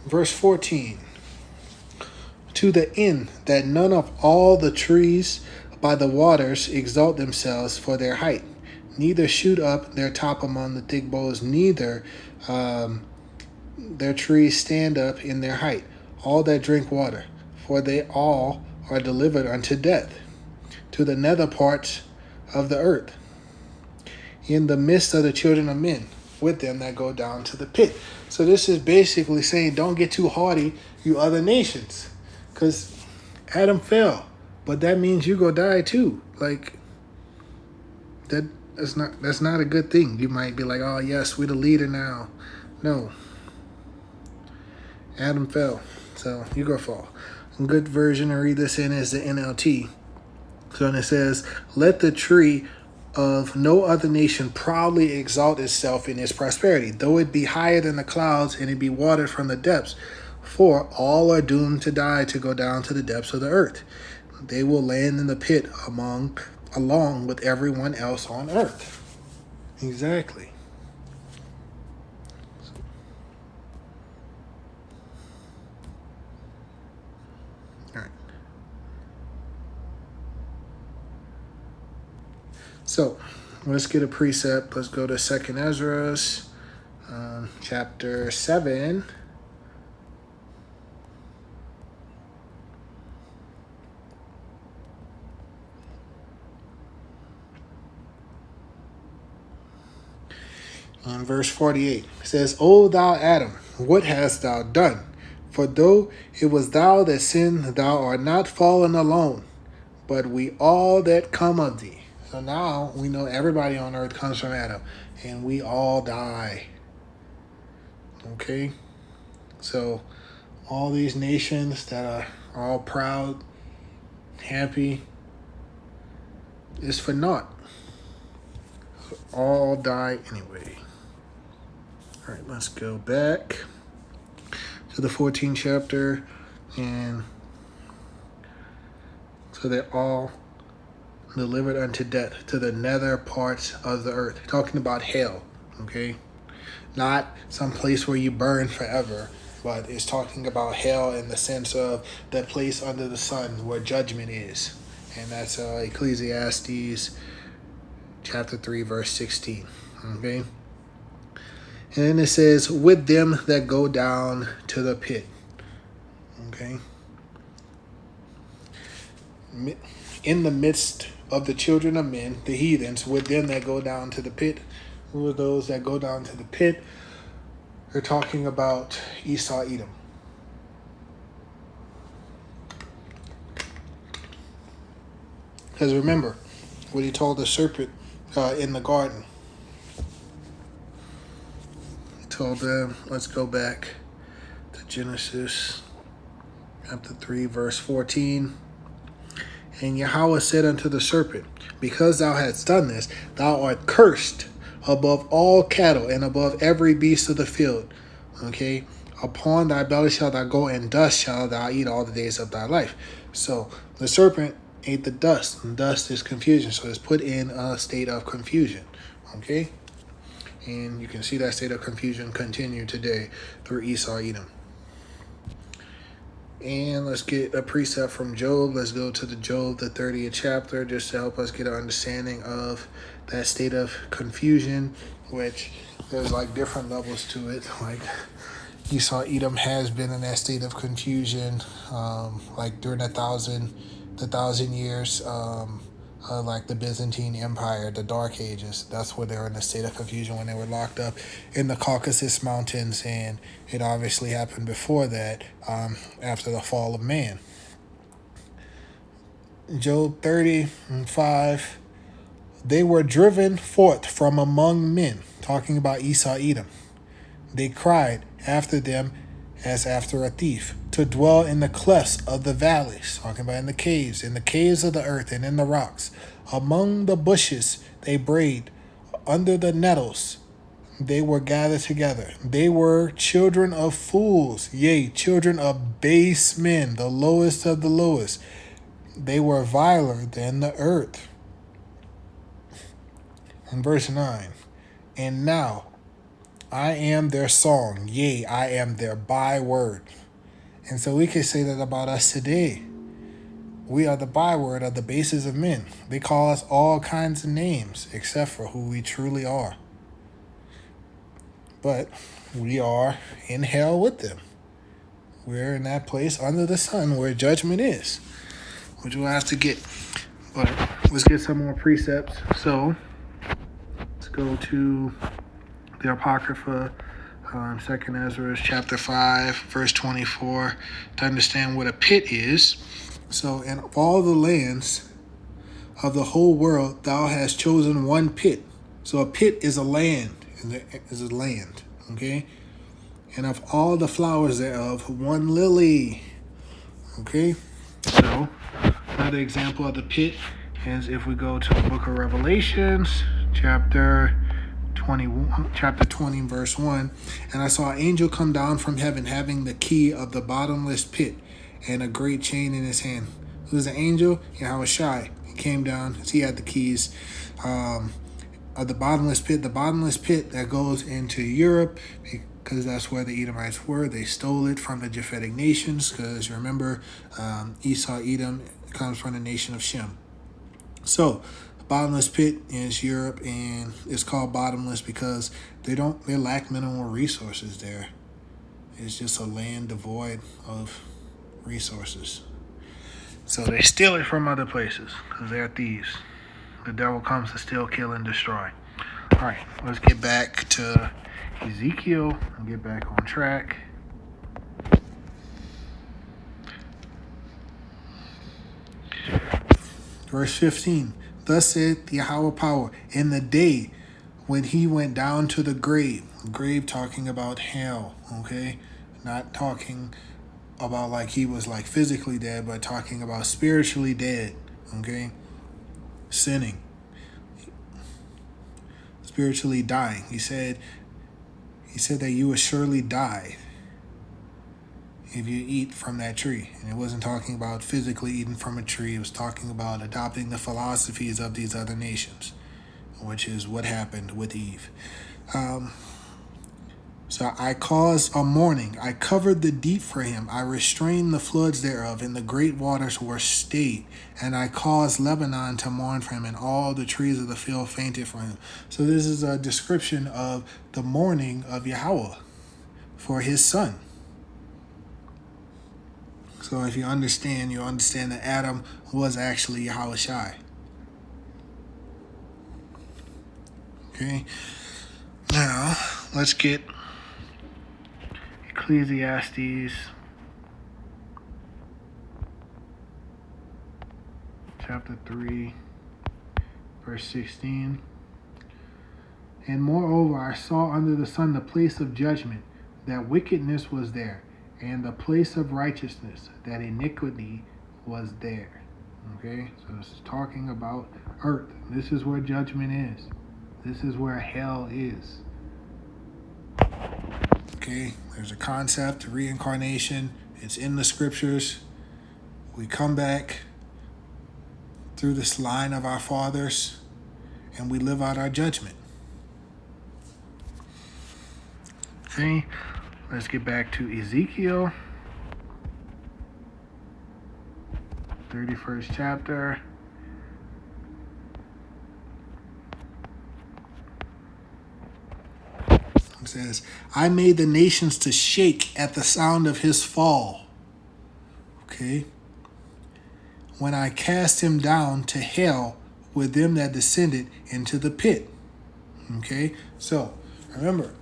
Verse 14. To the end that none of all the trees by the waters exalt themselves for their height, neither shoot up their top among the thick boughs, neither their trees stand up in their height, all that drink water, for they all are delivered unto death, to the nether parts of the earth, in the midst of the children of men, with them that go down to the pit. So this is basically saying, don't get too haughty, you other nations, because Adam fell, but that means you go die too. Like that's not a good thing. You might be like, oh yes, we're the leader now. No, Adam fell, so you go fall. A good version to read this in is the NLT. So when it says, let the tree of no other nation proudly exalt itself in its prosperity, though it be higher than the clouds and it be watered from the depths. For all are doomed to die, to go down to the depths of the earth. They will land in the pit along with everyone else on earth. Exactly. All right. So let's get a precept. Let's go to 2nd Ezra, chapter 7. Verse 48 says, O thou Adam, what hast thou done? For though it was thou that sinned, thou art not fallen alone, but we all that come of thee. So now we know everybody on earth comes from Adam, and we all die. Okay? So all these nations that are all proud, happy, is for naught. All die anyway. All right, let's go back to the 14th chapter. And so they're all delivered unto death to the nether parts of the earth. Talking about hell, okay? Not some place where you burn forever, but it's talking about hell in the sense of the place under the sun where judgment is. And that's Ecclesiastes chapter 3, verse 16, okay? And then it says, with them that go down to the pit. Okay. In the midst of the children of men, the heathens, with them that go down to the pit. Who are those that go down to the pit? They're talking about Esau, Edom. Because remember what he told the serpent in the garden. Told them, let's go back to Genesis chapter 3, verse 14. And Yahweh said unto the serpent, because thou hast done this, thou art cursed above all cattle and above every beast of the field. Okay? Upon thy belly shalt thou go, and dust shalt thou eat all the days of thy life. So the serpent ate the dust, and dust is confusion. So it's put in a state of confusion. Okay? And you can see that state of confusion continue today through Esau, Edom. And let's get a precept from Job. Let's go to the Job, the 30th chapter, just to help us get an understanding of that state of confusion, which there's like different levels to it. Like Esau, Edom has been in that state of confusion, like during the thousand years, like the Byzantine Empire, the Dark Ages. That's where they were in a state of confusion when they were locked up in the Caucasus Mountains, and it obviously happened before that, after the fall of man. Job 30:5, they were driven forth from among men, talking about Esau, Edom. They cried after them as after a thief, to dwell in the clefts of the valleys, talking about in the caves of the earth and in the rocks. Among the bushes they brayed, under the nettles they were gathered together. They were children of fools, yea, children of base men, the lowest of the lowest. They were viler than the earth. In verse 9, and now I am their song, yea, I am their byword. And so we could say that about us today. We are the byword of the bases of men. They call us all kinds of names except for who we truly are. But we are in hell with them. We're in that place under the sun where judgment is, which we'll have to get. But let's get some more precepts. So let's go to the Apocrypha, 2nd Ezra chapter 5, verse 24, to understand what a pit is. So in all the lands of the whole world, thou hast chosen one pit. So a pit is a land, okay? And of all the flowers thereof, one lily, okay? So another example of the pit is if we go to the book of Revelations, chapter 20, verse 1. And I saw an angel come down from heaven, having the key of the bottomless pit and a great chain in his hand. Who's the angel? Yahweh Shai. He came down. He had the keys of the bottomless pit that goes into Europe, because that's where the Edomites were. They stole it from the Japhetic nations, because remember, Esau, Edom comes from the nation of Shem. So Bottomless pit is Europe, and it's called bottomless because they lack minimal resources there. It's just a land devoid of resources. So they steal it from other places because they're thieves. The devil comes to steal, kill, and destroy. All right, let's get back to Ezekiel and get back on track. Verse 15. Thus said the Yahweh power, in the day when he went down to the grave talking about hell, okay? Not talking about like he was like physically dead, but talking about spiritually dead, okay? Sinning. Spiritually dying. He said that you will surely die if you eat from that tree. And it wasn't talking about physically eating from a tree. It was talking about adopting the philosophies of these other nations, which is what happened with Eve. So I caused a mourning. I covered the deep for him. I restrained the floods thereof, and the great waters were stayed. And I caused Lebanon to mourn for him, and all the trees of the field fainted for him. So this is a description of the mourning of Yahweh for his son. So if you understand that Adam was actually Yahweh Shai. Okay. Now, let's get Ecclesiastes chapter 3, verse 16. And moreover, I saw under the sun the place of judgment, that wickedness was there, and the place of righteousness, that iniquity was there. Okay, so this is talking about earth. This is where judgment is. This is where hell is. Okay, there's a concept, reincarnation. It's in the scriptures. We come back through this line of our fathers, and we live out our judgment. Okay, let's get back to Ezekiel, 31st chapter. It says, I made the nations to shake at the sound of his fall. Okay. When I cast him down to hell with them that descended into the pit. Okay. So remember,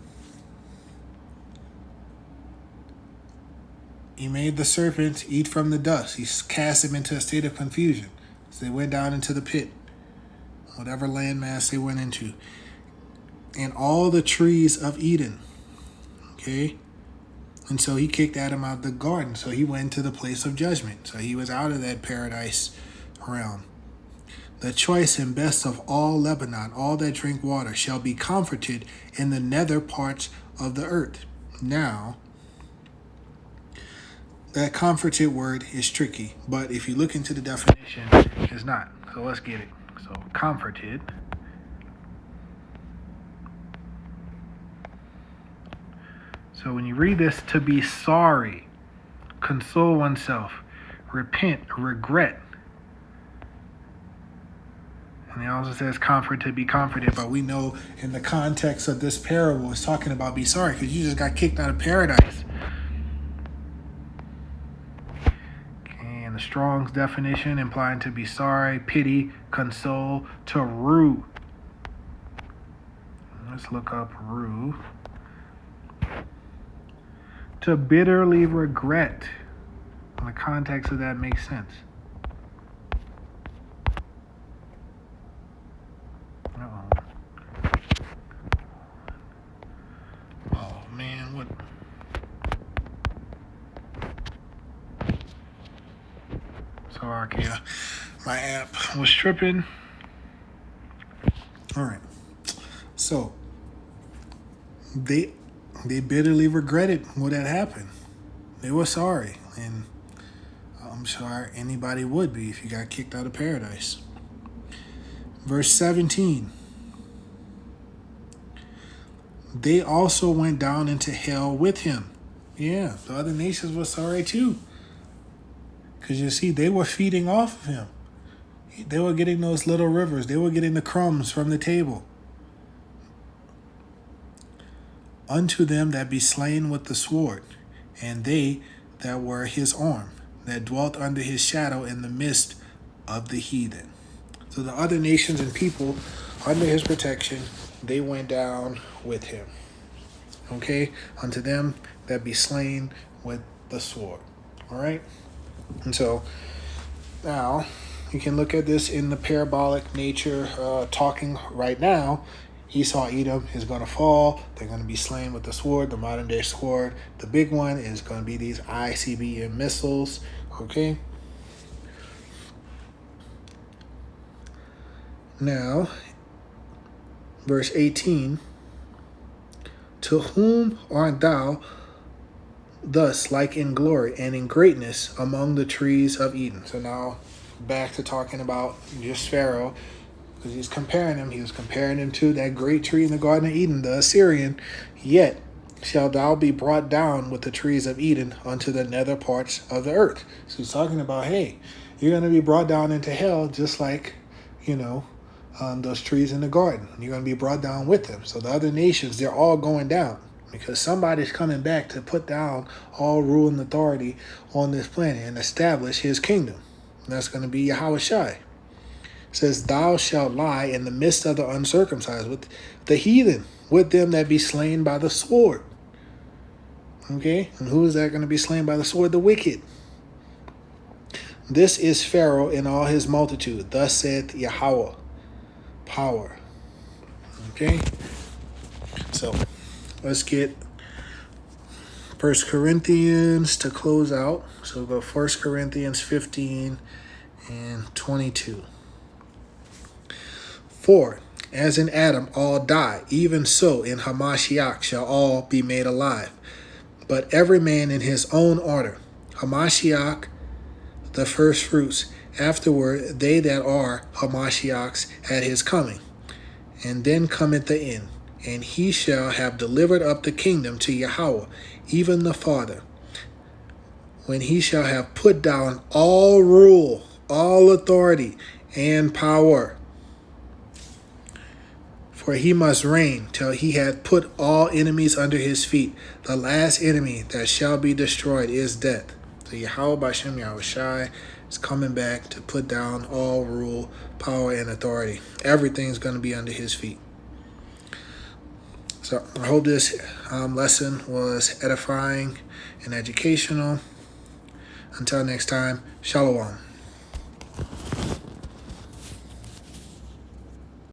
he made the serpent eat from the dust. He cast him into a state of confusion. So they went down into the pit, whatever landmass they went into. And all the trees of Eden. Okay? And so he kicked Adam out of the garden. So he went to the place of judgment. So he was out of that paradise realm. The choice and best of all Lebanon, all that drink water, shall be comforted in the nether parts of the earth. Now, that comforted word is tricky. But if you look into the definition, it's not. So let's get it. So comforted. So when you read this, to be sorry, console oneself, repent, regret. And it also says comfort, to be comforted. But we know in the context of this parable, it's talking about be sorry because you just got kicked out of paradise. Okay, and the Strong's definition implying to be sorry, pity, console, to rue. Let's look up rue. To bitterly regret. In the context of that makes sense. Oh man, what? Sorry, yeah, my app was tripping. All right, so they bitterly regretted what had happened. They were sorry, and I'm sure anybody would be if you got kicked out of paradise. Verse 17. They also went down into hell with him. Yeah, the other nations were sorry too. Because you see, they were feeding off of him. They were getting those little rivers. They were getting the crumbs from the table. Unto them that be slain with the sword, and they that were his arm, that dwelt under his shadow in the midst of the heathen. So the other nations and people under his protection, they went down with him. Okay? Unto them that be slain with the sword. All right? And so now you can look at this in the parabolic nature, talking right now. Esau, Edom is going to fall. They're going to be slain with the sword, the modern day sword. The big one is going to be these ICBM missiles. Okay? Now, verse 18. To whom art thou thus like in glory and in greatness among the trees of Eden? So now back to talking about just Pharaoh, because he's comparing him. He was comparing him to that great tree in the Garden of Eden, the Assyrian. Yet shalt thou be brought down with the trees of Eden unto the nether parts of the earth. So he's talking about, hey, you're going to be brought down into hell just like, those trees in the garden. You're going to be brought down with them. So the other nations, they're all going down because somebody's coming back to put down all rule and authority on this planet and establish his kingdom. And that's going to be Yahweh Shai. It says, thou shalt lie in the midst of the uncircumcised with the heathen, with them that be slain by the sword. Okay? And who is that going to be slain by the sword? The wicked. This is Pharaoh in all his multitude. Thus saith Yahweh. Power. Okay? So, let's get 1 Corinthians to close out. So we'll go 1 Corinthians 15 and 22. For, as in Adam all die, even so in Hamashiach shall all be made alive. But every man in his own order. Hamashiach, the first fruits. Afterward, they that are Hamashiach's at his coming. And then cometh the end. And he shall have delivered up the kingdom to Yahweh, even the Father, when he shall have put down all rule, all authority, and power. For he must reign till he hath put all enemies under his feet. The last enemy that shall be destroyed is death. So Yahweh Bashem Yahweh Shai is coming back to put down all rule, power, and authority. Everything's going to be under his feet. So I hope this lesson was edifying and educational. Until next time, Shalom.